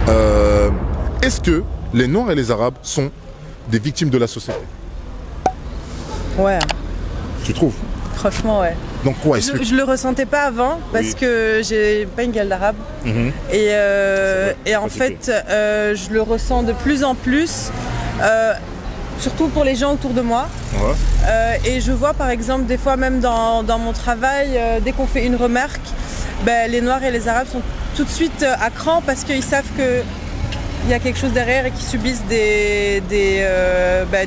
Euh, Est-ce que les Noirs et les Arabes sont des victimes de la société? Ouais, Tu trouves? franchement, ouais. Donc quoi explique? Je le ressentais pas avant parce Oui. que j'ai pas une gueule d'arabe. Mhm. Et en Pas du fait, je le ressens de plus en plus, surtout pour les gens autour de moi. Ouais. Et je vois par exemple des fois même dans mon travail, dès qu'on fait une remarque, ben, les Noirs et les Arabes sont tout de suite à cran parce qu'ils savent que il y a quelque chose derrière et qu'ils subissent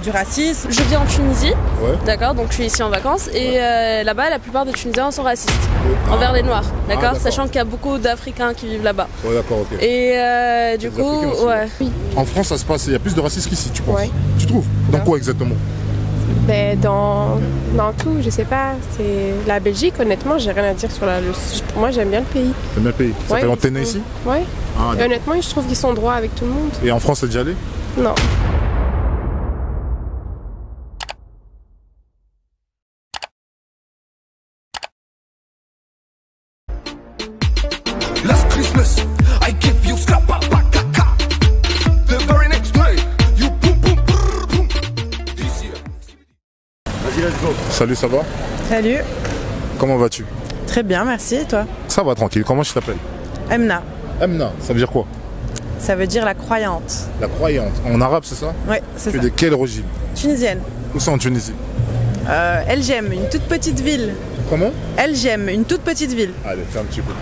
du racisme. Je vis en Tunisie, Ouais. d'accord, donc je suis ici en vacances et là-bas la plupart des Tunisiens sont racistes envers les Noirs, d'accord, d'accord. sachant qu'il y a beaucoup d'Africains qui vivent là-bas. Ouais, d'accord, ok. Et du Des coup, Africains aussi, ouais. Oui. En France, ça se passe, il y a plus de racisme qu'ici, tu penses? Ouais. Tu trouves? Dans Ouais. quoi exactement? Ben, dans tout, je sais pas. C'est la Belgique, honnêtement, j'ai rien à dire sur moi, j'aime bien le pays. T'aimes bien le pays? Ça Ouais, fait longtemps que t'es né ils ici? sont- Ouais. Ah, Et d'accord. honnêtement, je trouve qu'ils sont droits avec tout le monde. Et en France, t'es déjà allé? Non. Last Christmas, I give you scrapapakaka. The very next day, you boom boom brrr, boom. This year. Vas-y, let's go. Salut, ça va? Salut, Comment vas-tu? très bien, merci. Et toi? Ça va, tranquille. Comment je t'appelle? Emna, Amna, ça veut dire quoi? ça veut dire la croyante. La croyante. En arabe, c'est ça? Ouais, c'est Tu es ça. de quelle origine? Tunisienne. Où ça en Tunisie? El Jem, une toute petite ville. Comment? El Jem, une toute petite ville. Allez, fais un petit coup.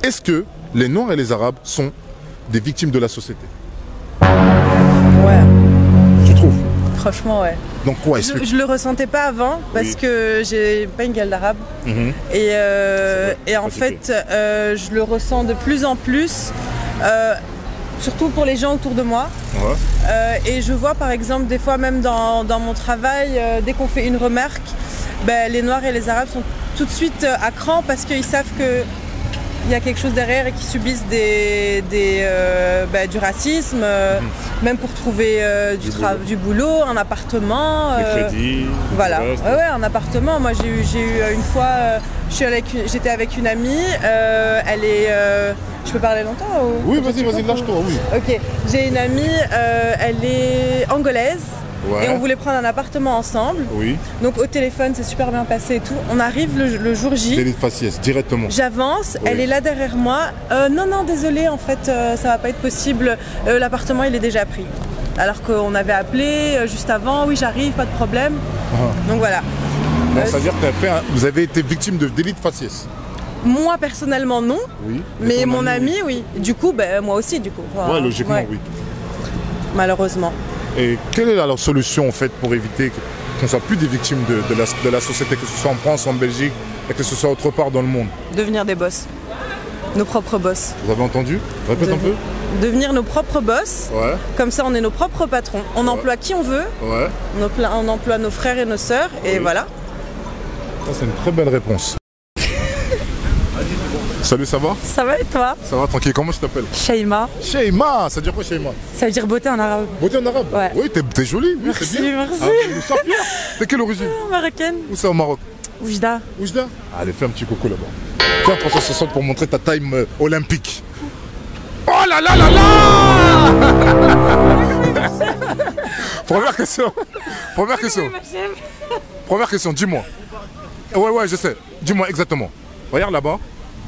Est-ce que les Noirs et les Arabes sont des victimes de la société? Ouais, Tu trouves? franchement, ouais. Donc quoi explique? Je le ressentais pas avant parce Oui. que j'ai pas une gueule d'arabe. Mhm. Et en pas fait, je le ressens de plus en plus, surtout pour les gens autour de moi. Ouais. Et je vois par exemple des fois même dans mon travail, dès qu'on fait une remarque, ben, les Noirs et les Arabes sont tout de suite à cran parce qu'ils savent que il y a quelque chose derrière et qu'ils subissent du racisme, même pour trouver du boulot, un appartement. Les crédits. Voilà, le reste. ouais, un appartement. Moi j'ai eu une fois, j'étais avec une amie, elle est. Je peux parler longtemps ou... Oui, vas-y, lâche-toi, oui. Ok, j'ai une amie, elle est angolaise. Ouais. Et on voulait prendre un appartement ensemble. Oui. Donc au téléphone, c'est super bien passé et tout. On arrive le jour J. Délit de faciès, directement. J'avance, Oui. elle est là derrière moi. Non, désolé, en fait, ça va pas être possible. L'appartement, il est déjà pris. Alors qu'on avait appelé juste avant. Oui, j'arrive, pas de problème. Ah. Donc voilà. Donc, ça veut dire que vous avez été victime de délit de faciès. Moi personnellement non, Oui. mais ton mon ami oui. Du coup, ben, moi aussi du coup. Enfin, Ouais, logiquement, ouais, oui. Malheureusement. Et quelle est la solution en fait pour éviter qu'on ne soit plus des victimes de la société, que ce soit en France, en Belgique et que ce soit autre part dans le monde? Devenir des boss. Nos propres boss. Vous avez entendu? Répète un peu. Devenir nos propres boss. Ouais, Comme ça, on est nos propres patrons. On emploie qui on veut. ouais. On emploie nos frères et nos sœurs. Et Oui. voilà. Ça, c'est une très belle réponse. Salut, ça va? Ça va et toi? Ça va, tranquille. Comment tu t'appelles? Shaima, Sheima, ça veut dire quoi Sheima? ça veut dire beauté en arabe. Beauté en arabe? Ouais. Oui, t'es jolie, oui, Merci, c'est bien. merci. Ah, je me sens fier. T'es quelle origine? Marocaine. Où c'est au Maroc? Oujda. Oujda? Allez, fais un petit coucou là-bas. Fais un 360 pour montrer ta time olympique. Oh là là là là! Première question. Première question. Première question, dis-moi. Ouais, je sais. Dis-moi exactement. Regarde là-bas.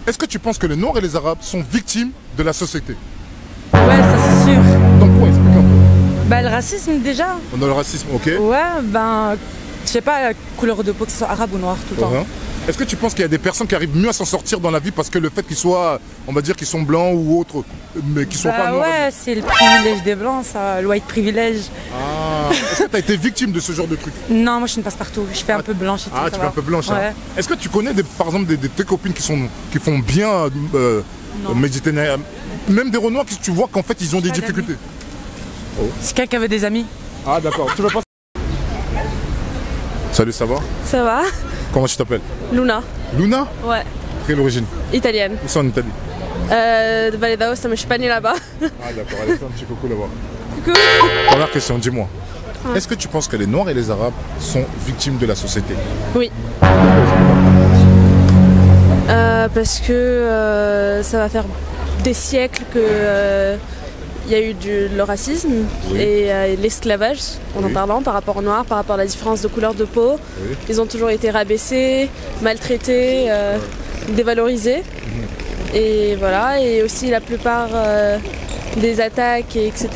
Est-ce que tu penses que les Noirs et les Arabes sont victimes de la société? Ouais, ça c'est sûr. Donc quoi? Explique un peu. Bah le racisme déjà. On a le racisme, ok? Ouais, ben, je sais pas, la couleur de peau, que ce soit arabe ou noir tout le temps. Ouais. Est-ce que tu penses qu'il y a des personnes qui arrivent mieux à s'en sortir dans la vie parce que le fait qu'ils soient, on va dire qu'ils sont blancs ou autres, mais qu'ils sont pas Bah noirs? ouais, c'est le privilège des blancs, ça, le white privilège. Ah. Est-ce que tu as été victime de ce genre de truc? Non, moi je suis une passe-partout, je fais un peu blanche et tout. Ah, ça tu va. fais un peu blanche. Hein. Ouais. Est-ce que tu connais par exemple tes copines qui font bien méditerranéen, même des Renois qui tu vois qu'en fait ils ont des Pas difficultés? C'est quelqu'un qui avait des amis. Ah d'accord, tu veux pas? Salut, ça va? Ça va? Comment tu t'appelles? Luna. Luna? Ouais. Quelle origine? Italienne. Où c'est en Italie? De Valle d'Aosta, mais je suis pas née là-bas. Ah d'accord, allez fais un petit coucou là-bas. Coucou. Première question, dis-moi. Est-ce que tu penses que les Noirs et les Arabes sont victimes de la société? Oui. Parce que ça va faire des siècles que il y a eu le racisme et l'esclavage, en parlant, par rapport aux Noirs, par rapport à la différence de couleur de peau. Oui. Ils ont toujours été rabaissés, maltraités, dévalorisés. Et voilà, et aussi la plupart des attaques, etc.,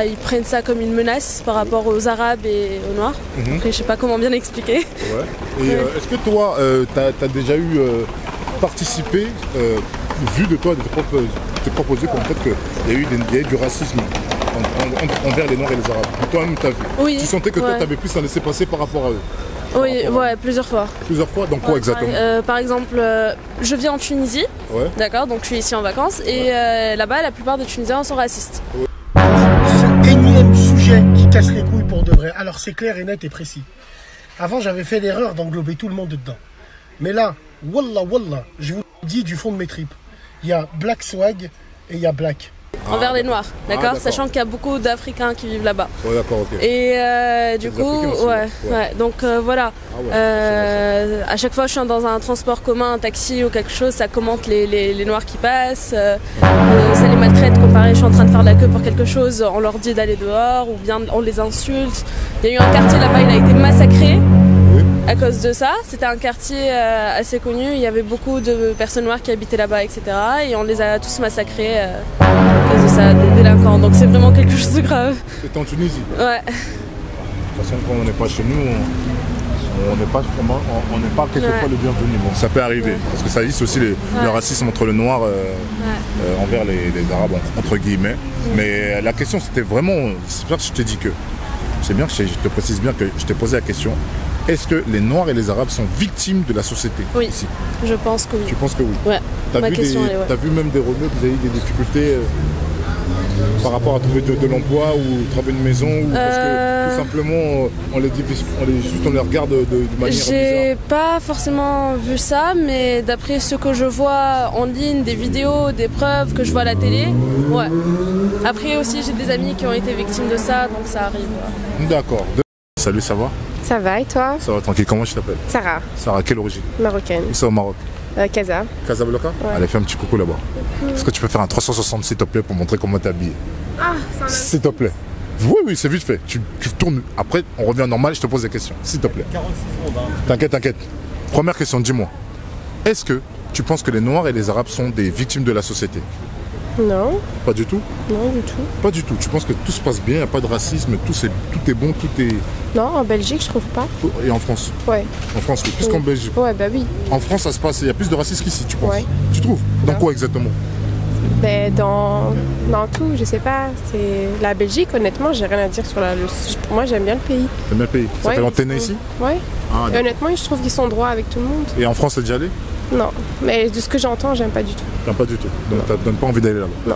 ils prennent ça comme une menace par rapport aux Arabes et aux Noirs. Après, je sais pas comment bien l'expliquer. Ouais. Et est-ce que toi, tu as déjà eu participé, vu de toi, de te proposer qu'en fait qu'il y a eu du racisme envers les Noirs et les Arabes? Toi-même, tu as vu. Oui, Tu sentais que toi, ouais. tu avais plus à laisser passer par rapport à eux? Oui, ouais, plusieurs fois. Plusieurs fois? Donc quoi Ouais, exactement? par exemple, je vis en Tunisie, Ouais. d'accord, donc je suis ici en vacances, et là-bas, la plupart des Tunisiens sont racistes. Ce énième sujet qui casse les couilles pour de vrai. Alors c'est clair et net et précis. Avant j'avais fait l'erreur d'englober tout le monde dedans. Mais là, wallah, je vous le dis du fond de mes tripes. Il y a Black Swag et il y a Black. Envers les Noirs, d'accord, d'accord. sachant qu'il y a beaucoup d'Africains qui vivent là-bas. Ouais, d'accord, ok. Et du Des coup, Africains aussi, ouais, ouais. ouais. Donc voilà. Ah ouais, À chaque fois, je suis dans un transport commun, un taxi ou quelque chose, ça commente les Noirs qui passent, ça les maltraite. Comparé, je suis en train de faire de la queue pour quelque chose, on leur dit d'aller dehors ou bien on les insulte. Il y a eu un quartier là-bas, il a été massacré. À cause de ça, c'était un quartier assez connu, il y avait beaucoup de personnes noires qui habitaient là-bas, etc. Et on les a tous massacrés à cause de ça, des délinquants. Donc c'est vraiment quelque chose de grave. C'était en Tunisie. Ouais. De toute façon, quand on n'est pas chez nous, on n'est pas quelquefois Ouais. le bienvenu. Bon, ça peut arriver, parce que ça existe aussi le racisme entre le noir envers les Arabes, entre guillemets. Mais la question, c'était vraiment, c'est bien que je t'ai dit que, c'est bien que je te précise bien que je t'ai posé la question. Est-ce que les Noirs et les Arabes sont victimes de la société Oui. ici? Je pense que oui. Tu penses que oui? Ouais. T'as Ma vu, question, elle est, ouais. t'as vu même des rebeux qui avaient eu des difficultés par rapport à trouver de l'emploi ou trouver une maison ou parce que tout simplement on les regarde de manière bizarre? J'ai pas forcément vu ça, mais d'après ce que je vois en ligne, des vidéos, des preuves que je vois à la télé, ouais. Après aussi, j'ai des amis qui ont été victimes de ça, donc ça arrive. Ouais. D'accord. Salut, ça va? Ça va et toi? Ça va tranquille. Comment tu t'appelles? Sarah, Sarah, quelle origine? marocaine. Où ça au Maroc? Casa. Casablanca? Ouais. Allez, fais un petit coucou là-bas. Est-ce que tu peux faire un 360 s'il te plaît pour montrer comment t'es habillé? S'il te plaît. Oui, c'est vite fait. Tu tournes. Après, on revient normal et je te pose des questions. S'il te plaît. 46 secondes. T'inquiète. Première question, dis-moi. Est-ce que tu penses que les Noirs et les Arabes sont des victimes de la société? Non, Pas du tout? non du tout. Pas du tout. Tu penses que tout se passe bien, il n'y a pas de racisme, tout est bon, tout est... Non, en Belgique, je trouve pas. Et en France? Ouais. En France, oui. Plus qu'en Belgique. Ouais, bah oui. En France, ça se passe, il y a plus de racisme qu'ici, tu penses? Ouais. Tu trouves? Dans Ouais. quoi exactement? Ben, dans tout, je sais pas. C'est la Belgique, honnêtement, j'ai rien à dire sur moi, j'aime bien le pays. T'aimes bien le pays? Ça Ouais, fait longtemps que t'es né ici? Ouais. Ah, Et d'accord. honnêtement, je trouve qu'ils sont droits avec tout le monde. Et en France, t'es déjà allé? Non. Mais de ce que j'entends, j'aime pas du tout. Non, pas du tout. Donc, t'as donnes pas envie d'aller là-bas? Non.